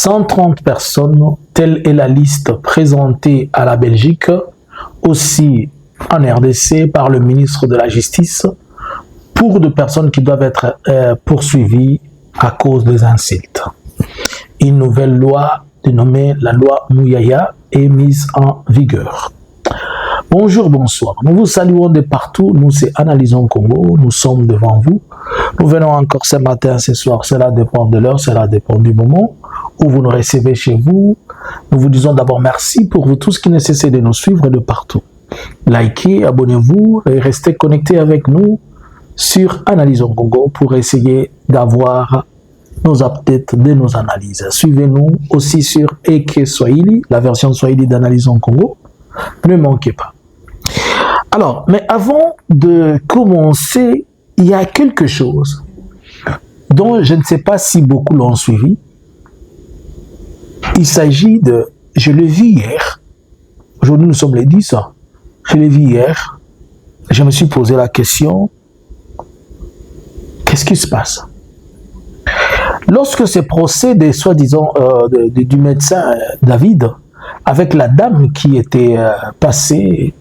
130 personnes, telle est la liste présentée à la Belgique, aussi en RDC par le ministre de la Justice, pour des personnes qui doivent être poursuivies à cause des insultes. Une nouvelle loi dénommée la loi Mouyaya est mise en vigueur. Bonjour, bonsoir. Nous vous saluons de partout. Nous, c'est Analysons Congo. Nous sommes devant vous. Nous venons encore ce matin, ce soir. Cela dépend de l'heure, cela dépend du moment où vous nous recevez chez vous. Nous vous disons d'abord merci pour vous tous qui ne cessez de nous suivre de partout. Likez, abonnez-vous et restez connectés avec nous sur Analysons Congo pour essayer d'avoir nos updates de nos analyses. Suivez-nous aussi sur Eke Swahili, la version Swahili d'Analysons Congo. Ne manquez pas. Alors, mais avant de commencer, il y a quelque chose dont je ne sais pas si beaucoup l'ont suivi. Il s'agit de, je l'ai vu hier, aujourd'hui nous sommes les 10, je l'ai vu hier, je me suis posé la question, qu'est-ce qui se passe? Lorsque ce procès des soi-disant du médecin David, avec la dame qui était passée,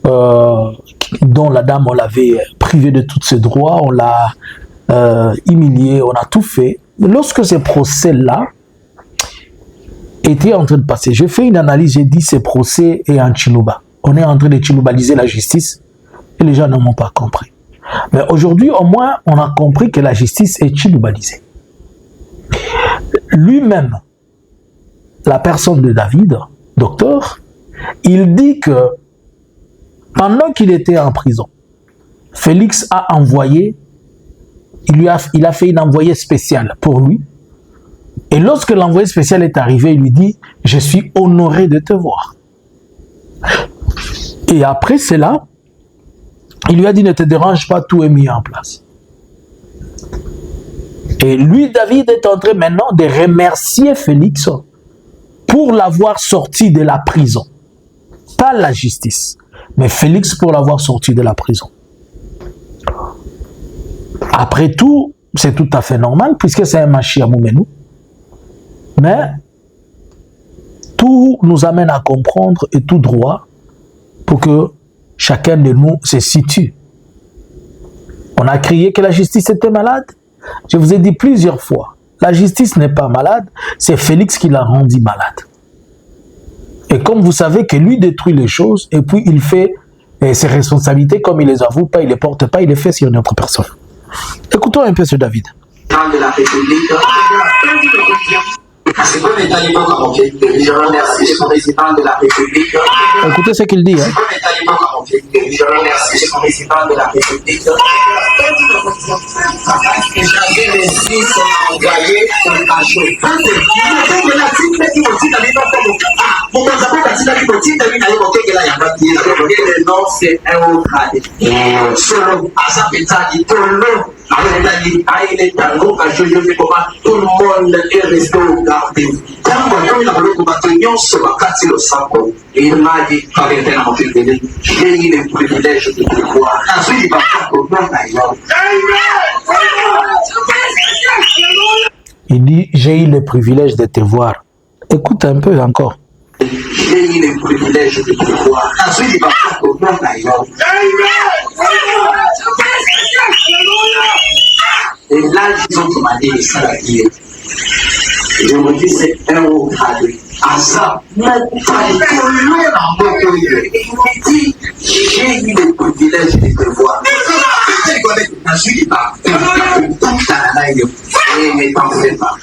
dont la dame, on l'avait privée de tous ses droits, on l'a humiliée, on a tout fait. Lorsque ce procès-là était en train de passer, j'ai fait une analyse, j'ai dit ce procès est en Chiluba. On est en train de chilubaliser la justice et les gens ne m'ont pas compris. Mais aujourd'hui, au moins, on a compris que la justice est chilubalisée. Lui-même, la personne de David, docteur, il dit que pendant qu'il était en prison, Félix a envoyé, il a fait une envoyée spéciale pour lui. Et lorsque l'envoyé spécial est arrivé, il lui dit « Je suis honoré de te voir ». Et après cela, il lui a dit « Ne te dérange pas, tout est mis en place ». Et lui, David, est en train maintenant de remercier Félix pour l'avoir sorti de la prison. Pas la justice, mais Félix pour l'avoir sorti de la prison. Après tout, c'est tout à fait normal, puisque c'est un machi à Moumenou. Mais tout nous amène à comprendre et tout droit pour que chacun de nous se situe. On a crié que la justice était malade. Je vous ai dit plusieurs fois, la justice n'est pas malade, c'est Félix qui l'a rendu malade. Et comme vous savez que lui détruit les choses, et puis il fait ses responsabilités, comme il les avoue pas, il les porte pas, il les fait sur une autre personne. Écoutons un peu ce David. De la République. C'est comme les talibans comme on fait. Je remercie le président de la République. Écoutez ce qu'il dit. C'est comme les talibans comme on fait. Je remercie le président de la République. J'avais les fils envoyés pour le cachot. Le nom, c'est un autre année. Selon Azapetagi, tout le monde. Tout le monde est resté au gardé. Il m'a dit, j'ai eu le privilège de te voir. Ensuite, il va faire pour moi. Il dit, j'ai eu le privilège de te voir. Écoute un peu encore. J'ai eu le privilège de te voir. Ensuite, il va faire pour moi. Et là, ils ont demandé les salariés. Je me dis, c'est un haut cadre. À ça, j'ai eu le privilège de te voir. Et n'étant fait pas,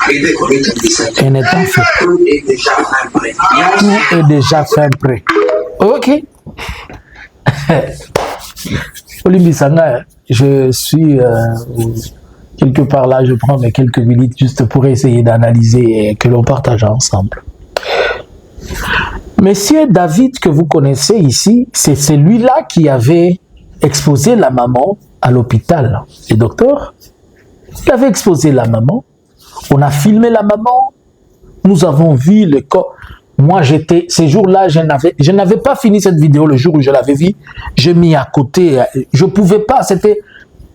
tout est déjà fin prêt. Tout est déjà fin prêt. Ok. Olivier Sanga, je suis quelque part là, je prends mes quelques minutes juste pour essayer d'analyser et que l'on partage ensemble. Monsieur David que vous connaissez ici, c'est celui-là qui avait exposé la maman à l'hôpital. Le docteur, il avait exposé la maman, on a filmé la maman, nous avons vu le corps. Moi, j'étais, ces jours-là, je n'avais pas fini cette vidéo le jour où je l'avais vue. J'ai mis à côté, je ne pouvais pas,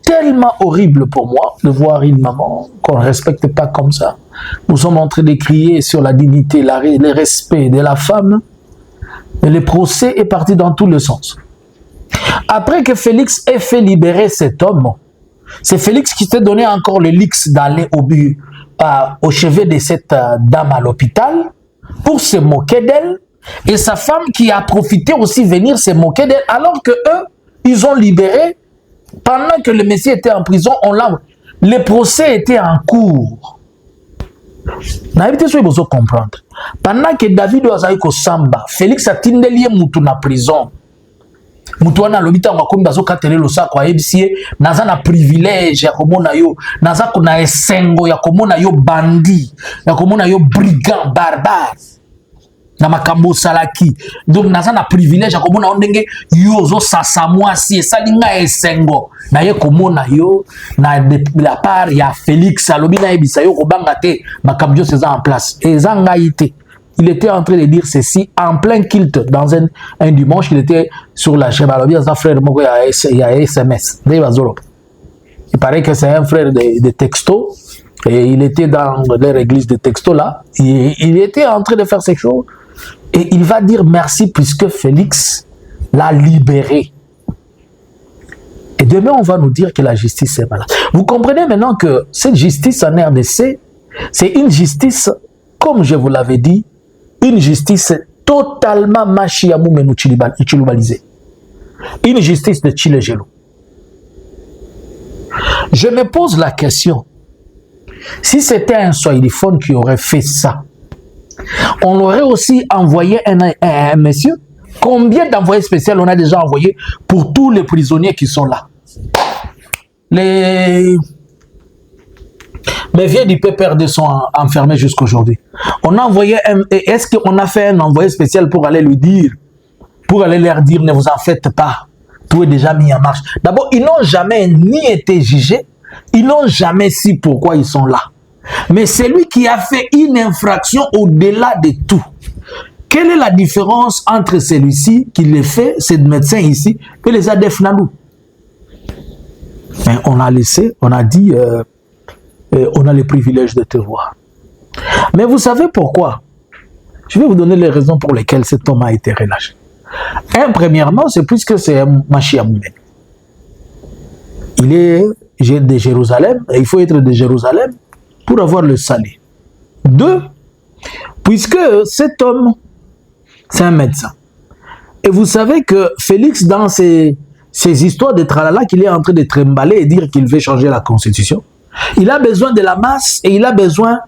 tellement horrible pour moi de voir une maman qu'on ne respecte pas comme ça. Nous sommes en train de crier sur la dignité, le respect de la femme. Mais le procès est parti dans tous les sens. Après que Félix ait fait libérer cet homme, c'est Félix qui s'est donné encore le luxe d'aller au chevet de cette dame à l'hôpital pour se moquer d'elle. Et sa femme qui a profité aussi venir se moquer d'elle alors que eux, ils ont libéré. Pendant que le Messie était en prison, le procès était en cours. Vous comprendre. Pendant que David a ko samba, Félix a tindeli mutu na prison. Mutu wana lobita wakomi bazo katele lo sako ayebisi naza na privilège ya komona yo, naza kuna esengo ya komona yo bandi, ya komona yo brigand barbare. Na makambo salaki. Donc naza na privilège ya komona ondenge yo zo sasa mwasi esalinga esengo. Na ye komona yo na de la part ya Félix alobi na ebisa yo kobanga te makambo yo seza en place. Ezanga ite. Il était en train de dire ceci en plein culte dans un dimanche. Il était sur la chaîne. Il y a un frère il y a SMS. Il paraît que c'est un frère de texto. Et il était dans leur église de texto là. Et il était en train de faire ces choses. Et il va dire merci puisque Félix l'a libéré. Et demain, on va nous dire que la justice est malade. Vous comprenez maintenant que cette justice en RDC, c'est une justice, comme je vous l'avais dit, une justice totalement machiamou menuchilubalisée. Une justice de Chilejelo. Je me pose la question, si c'était un Swahiliphone qui aurait fait ça, on aurait aussi envoyé un monsieur. Combien d'envoyés spéciaux on a déjà envoyé pour tous les prisonniers qui sont là? Les vieux du PPRD sont enfermés jusqu'aujourd'hui. On a envoyé est-ce qu'on a fait un envoyé spécial pour aller lui dire, pour aller leur dire ne vous en faites pas, tout est déjà mis en marche. D'abord, ils n'ont jamais ni été jugés, ils n'ont jamais su pourquoi ils sont là. Mais c'est lui qui a fait une infraction au-delà de tout. Quelle est la différence entre celui-ci qui le fait, ce médecin ici, et les ADF Nalou? Mais on a laissé, on a dit, on a le privilège de te voir. Mais vous savez pourquoi? Je vais vous donner les raisons pour lesquelles cet homme a été relâché. Premièrement, c'est puisque c'est un Machiamoumen. Il est de Jérusalem, et il faut être de Jérusalem pour avoir le salut. 2, puisque cet homme, c'est un médecin. Et vous savez que Félix, dans ces histoires de tralala qu'il est en train de trimballer et dire qu'il veut changer la constitution, il a besoin de la masse et il a besoin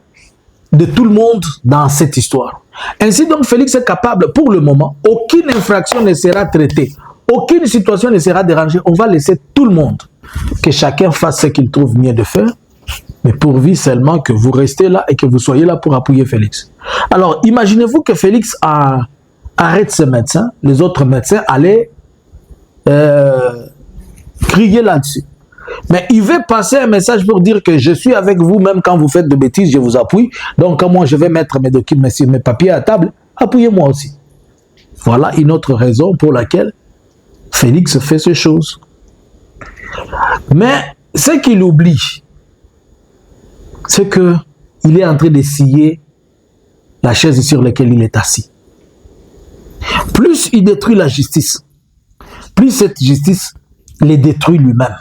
de tout le monde dans cette histoire. Ainsi donc, Félix est capable, pour le moment, aucune infraction ne sera traitée, aucune situation ne sera dérangée. On va laisser tout le monde, que chacun fasse ce qu'il trouve mieux de faire, mais pourvu seulement que vous restez là et que vous soyez là pour appuyer Félix. Alors, imaginez-vous que Félix arrête ce médecin, les autres médecins allaient crier là-dessus. Mais il veut passer un message pour dire que je suis avec vous, même quand vous faites de bêtises, je vous appuie. Donc, quand moi je vais mettre mes documents, mes papiers à table, appuyez-moi aussi. Voilà une autre raison pour laquelle Félix fait ces choses. Mais ce qu'il oublie, c'est qu'il est en train de scier la chaise sur laquelle il est assis. Plus il détruit la justice, plus cette justice les détruit lui-même.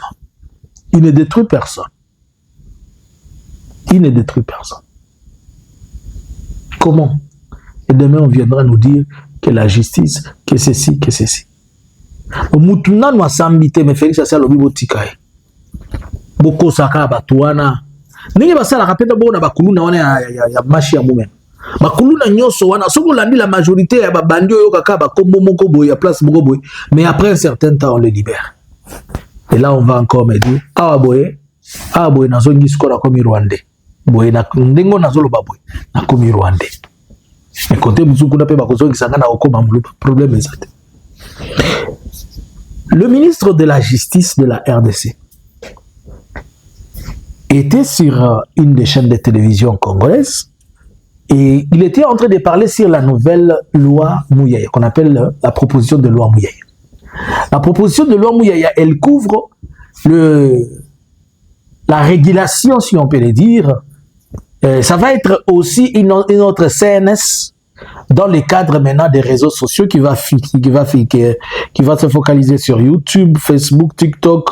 Il ne détruit personne. Il ne détruit personne. Comment? Et demain, on viendra nous dire que la justice, que ceci, que ceci. Mutuna nous a sambité, mais Félix a ça le bibo tikaye. Boko saka batuana. Ninge basala rapenda bona bakuluna wana ya mashi ya mumen. Bakuluna nyoso wana soko landi la majorité ya babandi oyo kaka ba kombo moko boy ya place moko boy, mais après un certain temps on le libère. Et là on va encore me dire awa boy nazo ngisko na komi Rwandais. Boy na ndengo nazo lo baboy na komi Rwandais. Mais côté musuku na pe bakozo kisanga na okoma mulupa problème exact. Le ministre de la Justice de la RDC était sur une des chaînes de télévision congolaises et il était en train de parler sur la nouvelle loi Mouyaya, qu'on appelle la proposition de loi Mouyaya. La proposition de loi Mouyaya, elle couvre la régulation, si on peut le dire, ça va être aussi une autre CNS dans le cadre maintenant des réseaux sociaux qui va se focaliser sur YouTube, Facebook, TikTok,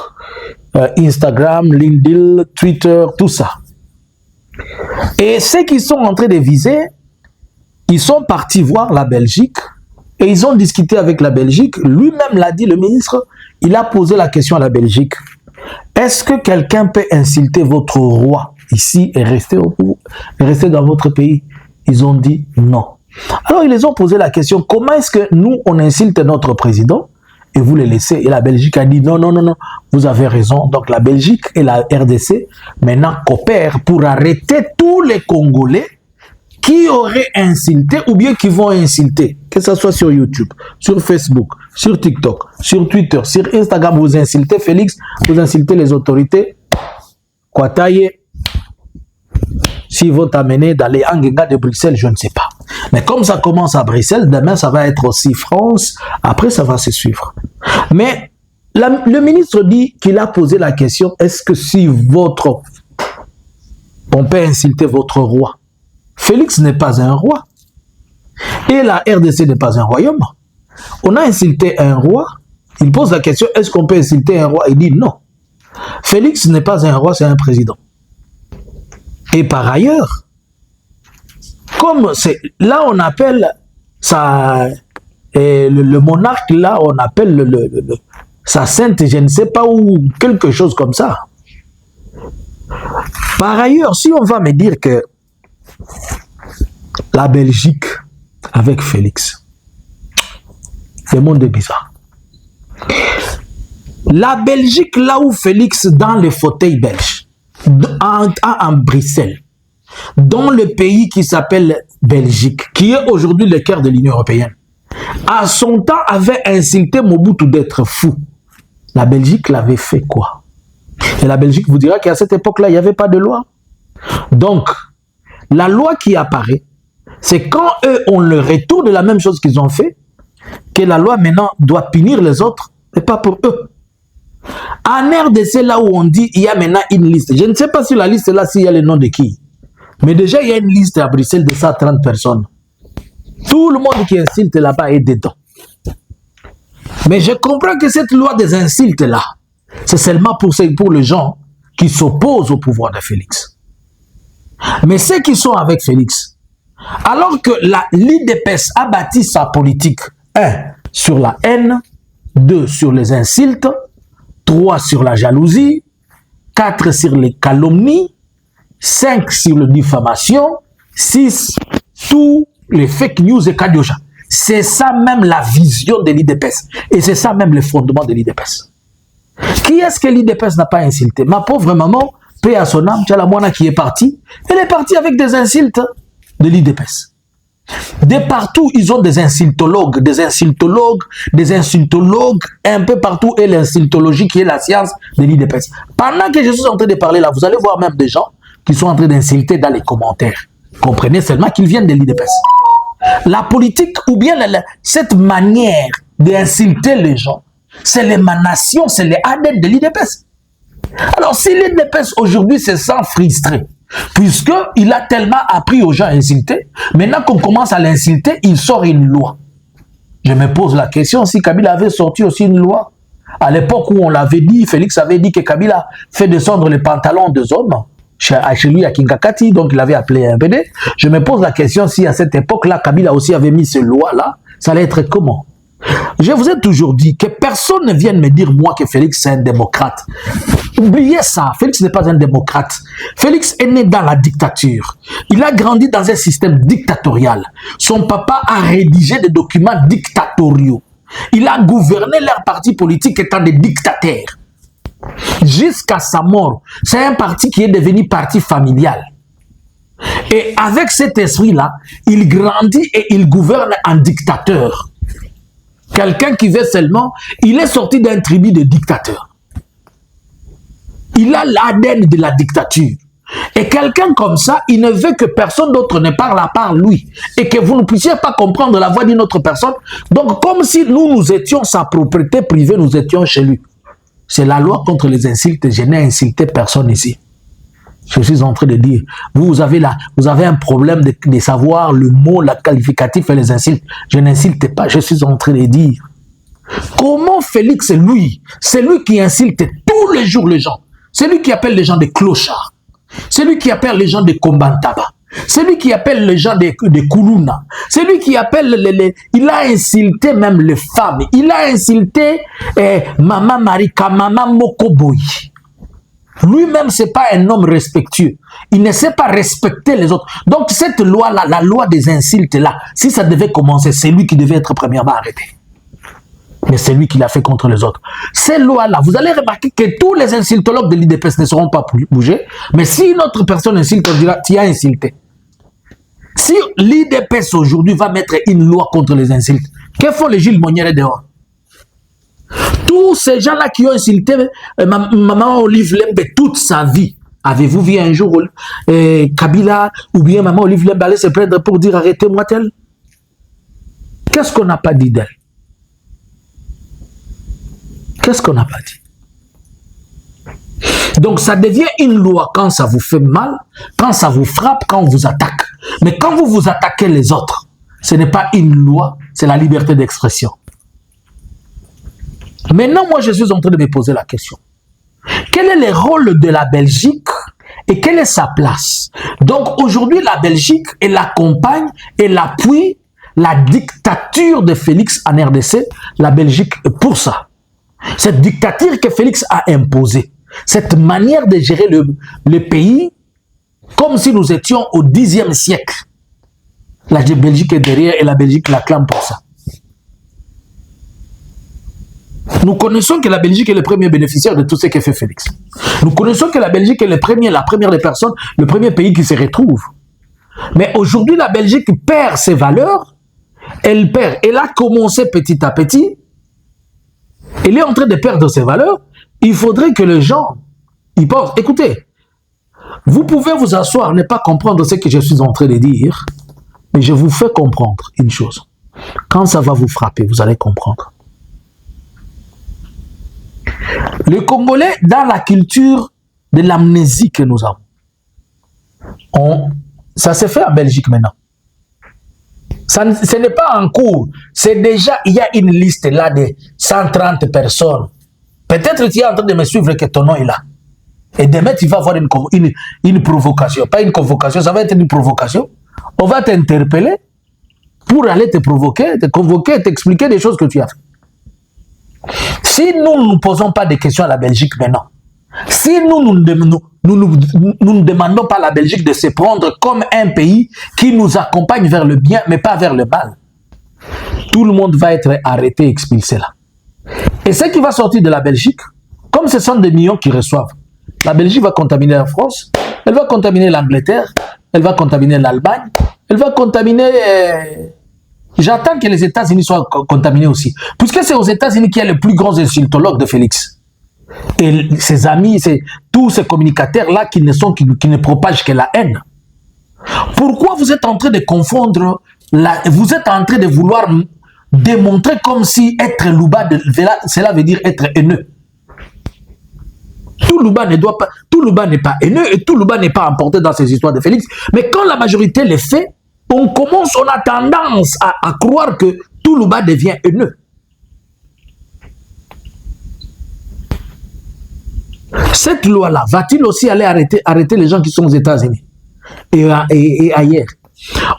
Instagram, LinkedIn, Twitter, tout ça. Et ceux qui sont en train de viser, ils sont partis voir la Belgique et ils ont discuté avec la Belgique. Lui-même l'a dit, le ministre, il a posé la question à la Belgique. Est-ce que quelqu'un peut insulter votre roi ici et rester dans votre pays? Ils ont dit non. Alors ils les ont posé la question, comment est-ce que nous, on insulte notre président et vous les laissez? Et la Belgique a dit non, non, non, non, vous avez raison. Donc la Belgique et la RDC maintenant coopèrent pour arrêter tous les Congolais qui auraient insulté ou bien qui vont insulter, que ce soit sur YouTube, sur Facebook, sur TikTok, sur Twitter, sur Instagram, vous insultez Félix, vous insultez les autorités, Kwataye, s'ils vont t'amener dans les Angenga de Bruxelles, je ne sais pas. Mais comme ça commence à Bruxelles, demain ça va être aussi France, après ça va se suivre. Mais le ministre dit qu'il a posé la question, est-ce que si on peut insulter votre roi? Félix n'est pas un roi. Et la RDC n'est pas un royaume. On a insulté un roi. Il pose la question, est-ce qu'on peut insulter un roi? Il dit non. Félix n'est pas un roi, c'est un président. Et par ailleurs, comme c'est là on appelle ça, le monarque, là on appelle sa sainte, je ne sais pas où, quelque chose comme ça. Par ailleurs, si on va me dire que la Belgique avec Félix, le monde est bizarre. La Belgique, là où Félix, dans les fauteuils belges, en Bruxelles, dans le pays qui s'appelle Belgique, qui est aujourd'hui le cœur de l'Union européenne, à son temps avait insulté Mobutu d'être fou. La Belgique l'avait fait quoi? Et la Belgique vous dira qu'à cette époque-là, il n'y avait pas de loi. Donc, la loi qui apparaît, c'est quand eux ont le retour de la même chose qu'ils ont fait, que la loi maintenant doit punir les autres, mais pas pour eux. En RDC, là où on dit, il y a maintenant une liste. Je ne sais pas si la liste là, s'il y a le nom de qui. Mais déjà, il y a une liste à Bruxelles de 130 personnes. Tout le monde qui insulte là-bas est dedans. Mais je comprends que cette loi des insultes là, c'est seulement pour les gens qui s'opposent au pouvoir de Félix. Mais ceux qui sont avec Félix, alors que l'IDPS a bâti sa politique, 1. Sur la haine, 2. Sur les insultes, 3. Sur la jalousie, 4. Sur les calomnies, 5. Sur la diffamation, 6. Tous les fake news et kadioja. C'est ça même la vision de l'IDPS. Et c'est ça même le fondement de l'IDPS. Qui est-ce que l'IDPS n'a pas insulté? Ma pauvre maman, paix à son âme, Tchalamouana qui est partie, elle est partie avec des insultes de l'IDPS. De partout, ils ont des insultologues, un peu partout, et l'insultologie qui est la science de l'IDPS. Pendant que je suis en train de parler là, vous allez voir même des gens qui sont en train d'insulter dans les commentaires. Comprenez seulement qu'ils viennent de l'IDPS. La politique, ou bien cette manière d'insulter les gens, c'est l'émanation, c'est les ADN de l'IDPS. Alors, si l'IDPS aujourd'hui se sent frustré, puisqu'il a tellement appris aux gens à insulter, maintenant qu'on commence à l'insulter, il sort une loi. Je me pose la question si Kabila avait sorti aussi une loi. À l'époque où on l'avait dit, Félix avait dit que Kabila fait descendre les pantalons des hommes, chez lui à Kinkakati, donc il avait appelé un PD. Je me pose la question si à cette époque-là, Kabila aussi avait mis ces lois-là, ça allait être comment? Je vous ai toujours dit que personne ne vienne me dire, moi, que Félix c'est un démocrate. Oubliez ça, Félix n'est pas un démocrate. Félix est né dans la dictature. Il a grandi dans un système dictatorial. Son papa a rédigé des documents dictatoriaux. Il a gouverné leur parti politique étant des dictateurs. Jusqu'à sa mort, c'est un parti qui est devenu parti familial. Et avec cet esprit-là, il grandit et il gouverne en dictateur. Quelqu'un qui veut seulement, il est sorti d'un tribu de dictateurs. Il a l'ADN de la dictature. Et quelqu'un comme ça, il ne veut que personne d'autre ne parle à part lui. Et que vous ne puissiez pas comprendre la voix d'une autre personne. Donc, comme si nous étions sa propriété privée, nous étions chez lui. C'est la loi contre les insultes. Je n'ai insulté personne ici. Je suis en train de dire, vous avez un problème de savoir le mot, la qualificatif et les insultes. Je n'insulte pas, je suis en train de dire. Comment Félix, lui, c'est lui qui insulte tous les jours les gens. C'est lui qui appelle les gens des clochards. C'est lui qui appelle les gens des Kombantaba. C'est lui qui appelle les gens des Kuluna. C'est lui qui appelle il a insulté même les femmes. Il a insulté Maman Marika, Maman Mokoboy. Lui-même, ce n'est pas un homme respectueux. Il ne sait pas respecter les autres. Donc, cette loi-là, la loi des insultes-là, si ça devait commencer, c'est lui qui devait être premièrement arrêté. Mais c'est lui qui l'a fait contre les autres. Ces lois-là, vous allez remarquer que tous les insultologues de l'IDPS ne seront pas bougés. Mais si une autre personne insulte, on dira, tu as insulté. Si l'IDPS aujourd'hui va mettre une loi contre les insultes, que font les Gilles Monnier dehors? Tous ces gens-là qui ont insulté Maman Olive Lembe toute sa vie. Avez-vous vu un jour Kabila ou bien Maman Olive Lembe aller se plaindre pour dire arrêtez-moi tel? Qu'est-ce qu'on n'a pas dit d'elle? Qu'est-ce qu'on n'a pas dit? Donc ça devient une loi quand ça vous fait mal, quand ça vous frappe, quand on vous attaque. Mais quand vous vous attaquez les autres, ce n'est pas une loi, c'est la liberté d'expression. Maintenant, moi, je suis en train de me poser la question. Quel est le rôle de la Belgique et quelle est sa place? Donc, aujourd'hui, la Belgique, elle accompagne, elle appuie la dictature de Félix en RDC, la Belgique, pour ça. Cette dictature que Félix a imposée, cette manière de gérer le pays, comme si nous étions au Xe siècle. La Belgique est derrière et la Belgique l'acclame pour ça. Nous connaissons que la Belgique est le premier bénéficiaire de tout ce que fait Félix. Nous connaissons que la Belgique est la première des personnes, le premier pays qui se retrouve. Mais aujourd'hui, la Belgique perd ses valeurs. Elle perd. Elle a commencé petit à petit. Elle est en train de perdre ses valeurs. Il faudrait que les gens y pensent. Écoutez, vous pouvez vous asseoir, ne pas comprendre ce que je suis en train de dire, mais je vous fais comprendre une chose. Quand ça va vous frapper, vous allez comprendre. Les Congolais, dans la culture de l'amnésie que nous avons, ça se fait en Belgique maintenant. Ce n'est pas en cours. C'est déjà, il y a une liste là de 130 personnes. Peut-être tu es en train de me suivre que ton nom est là. Et demain, tu vas avoir une provocation. Pas une convocation, ça va être une provocation. On va t'interpeller pour aller te provoquer, te convoquer, t'expliquer des choses que tu as fait. Si nous ne posons pas de questions à la Belgique maintenant, si nous ne demandons pas à la Belgique de se prendre comme un pays qui nous accompagne vers le bien, mais pas vers le mal, tout le monde va être arrêté et expulsé là. Et ce qui va sortir de la Belgique, comme ce sont des millions qui reçoivent, la Belgique va contaminer la France, elle va contaminer l'Angleterre, elle va contaminer l'Allemagne, elle va contaminer... J'attends que les États-Unis soient contaminés aussi. Puisque c'est aux États-Unis qu'il y a les plus grands insultologues de Félix. Et ses amis, tous ces communicateurs-là qui ne propagent que la haine. Pourquoi vous êtes en train de confondre, vous êtes en train de vouloir démontrer comme si être Louba, cela veut dire être haineux. Tout Louba n'est pas haineux et tout Louba n'est pas emporté dans ces histoires de Félix. Mais quand la majorité les fait, on a tendance à croire que tout Louba devient haineux. Cette loi-là, va-t-il aussi aller arrêter les gens qui sont aux États-Unis et ailleurs?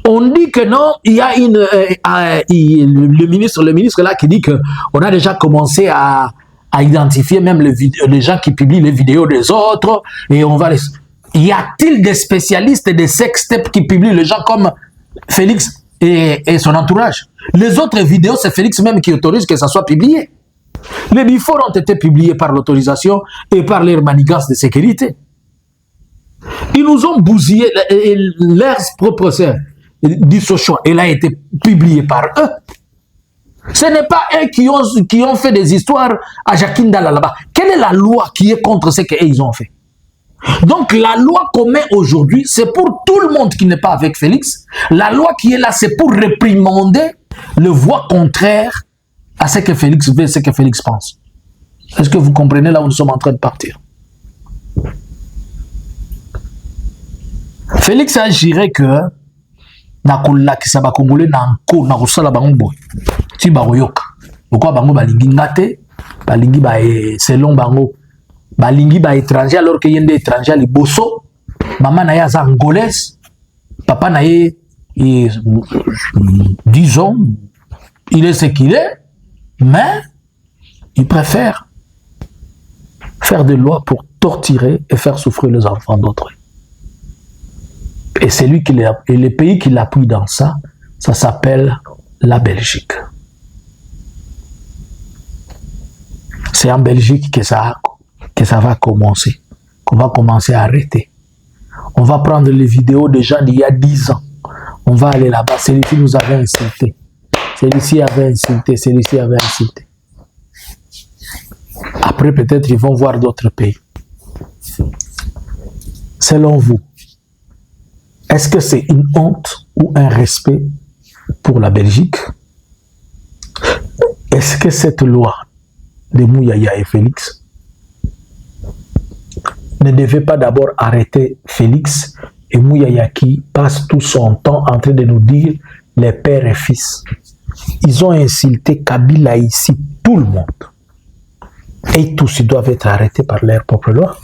On dit que non, il y a le ministre là qui dit qu'on a déjà commencé à identifier même les gens qui publient les vidéos des autres et on va les... Y a-t-il des spécialistes des sextapes qui publient les gens comme Félix et son entourage? Les autres vidéos, c'est Félix même qui autorise que ça soit publié. Les biforts ont été publiés par l'autorisation et par les manigances de sécurité. Ils nous ont bousillé leur propre sœur, Dissochon, elle a été publiée par eux. Ce n'est pas eux qui ont fait des histoires à Jakindala là-bas. Quelle est la loi qui est contre ce qu'ils ont fait? Donc la loi qu'on met aujourd'hui, c'est pour tout le monde qui n'est pas avec Félix. La loi qui est là, c'est pour réprimander le voix contraire à ce que Félix veut, ce que Félix pense. Est-ce que vous comprenez là où nous sommes en train de partir? Félix agirait que na kolakisa ba Congolais na nko na kosala bango boy ti baroyoka pourquoi bango balingi ngate balingi ba selon bango balingi ba étranger alors que yende étranger liboso maman na ya za angolaise papa na ye disons il est ce qu'il est mais il préfère faire des lois pour torturer et faire souffrir les enfants d'autrui. Et c'est lui et le pays qui l'appuie dans ça, ça s'appelle la Belgique. C'est en Belgique que ça va commencer, qu'on va commencer à arrêter. On va prendre les vidéos de gens d'il y a 10 ans. On va aller là-bas. Celui-ci nous avait insulté. Celui-ci avait insulté. Celui-ci avait insulté. Après, peut-être, ils vont voir d'autres pays. Selon vous, est-ce que c'est une honte ou un respect pour la Belgique? Est-ce que cette loi de Mouyaya et Félix ne devait pas d'abord arrêter Félix et Mouyaya qui passe tout son temps en train de nous dire les pères et fils? Ils ont insulté Kabila ici, tout le monde. Et tous ils doivent être arrêtés par leur propre loi.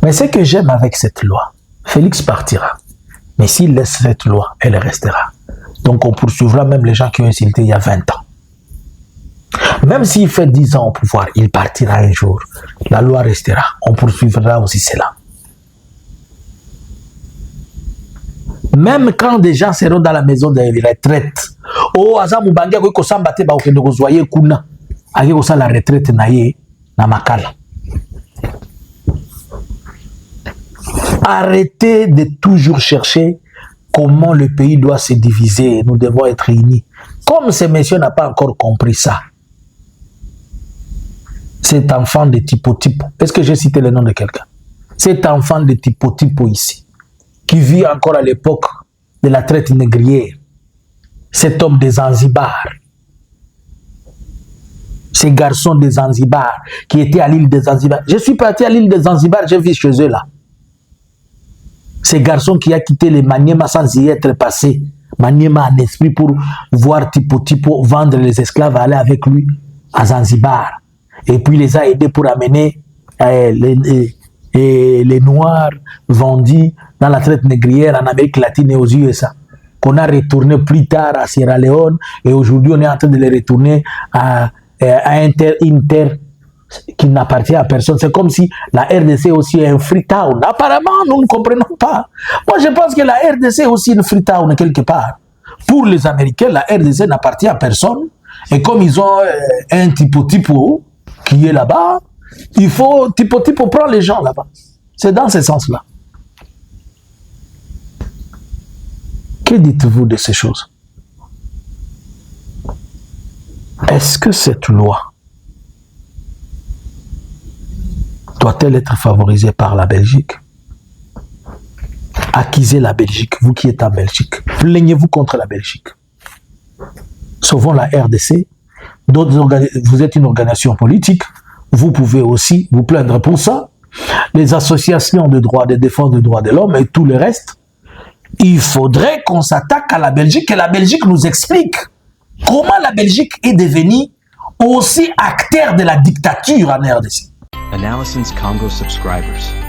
Mais ce que j'aime avec cette loi, Félix partira. Mais s'il laisse cette loi, elle restera. Donc on poursuivra même les gens qui ont insulté il y a 20 ans. Même s'il fait 10 ans au pouvoir, il partira un jour. La loi restera. On poursuivra aussi cela. Même quand des gens seront dans la maison de retraite, oh, Azamoubangia, ko sambate ba okendo kozwaye kuna. Ake kosa la retraite na ye na makala. Arrêtez de toujours chercher comment le pays doit se diviser. Nous devons être unis. Comme ce monsieur n'a pas encore compris ça, cet enfant de Tipo, est-ce que j'ai cité le nom de quelqu'un? Cet enfant de Tipo ici, qui vit encore à l'époque de la traite négrière, cet homme de Zanzibar, ces garçons de Zanzibar qui étaient à l'île de Zanzibar. Je suis parti à l'île de Zanzibar, j'ai vu chez eux là. Ces garçons qui a quitté les Maniema sans y être passé. Maniema en esprit pour voir Tipo vendre les esclaves, aller avec lui à Zanzibar. Et puis les a aidés pour amener les Noirs vendus dans la traite négrière en Amérique latine et aux USA. Qu'on a retourné plus tard à Sierra Leone et aujourd'hui on est en train de les retourner à Inter qui n'appartient à personne. C'est comme si la RDC aussi est un free town. Apparemment, nous ne comprenons pas. Moi, je pense que la RDC est aussi une free town quelque part. Pour les Américains, la RDC n'appartient à personne. Et comme ils ont un Tipo qui est là-bas, il faut Tipo prendre les gens là-bas. C'est dans ce sens-là. Que dites-vous de ces choses? Est-ce que cette loi doit-elle être favorisée par la Belgique? Accusez la Belgique, vous qui êtes en Belgique. Plaignez-vous contre la Belgique. Sauvons la RDC. Vous êtes une organisation politique. Vous pouvez aussi vous plaindre pour ça. Les associations de droits, de défense des droits de l'homme et tout le reste. Il faudrait qu'on s'attaque à la Belgique et la Belgique nous explique comment la Belgique est devenue aussi acteur de la dictature en RDC. Analysins Congo subscribers.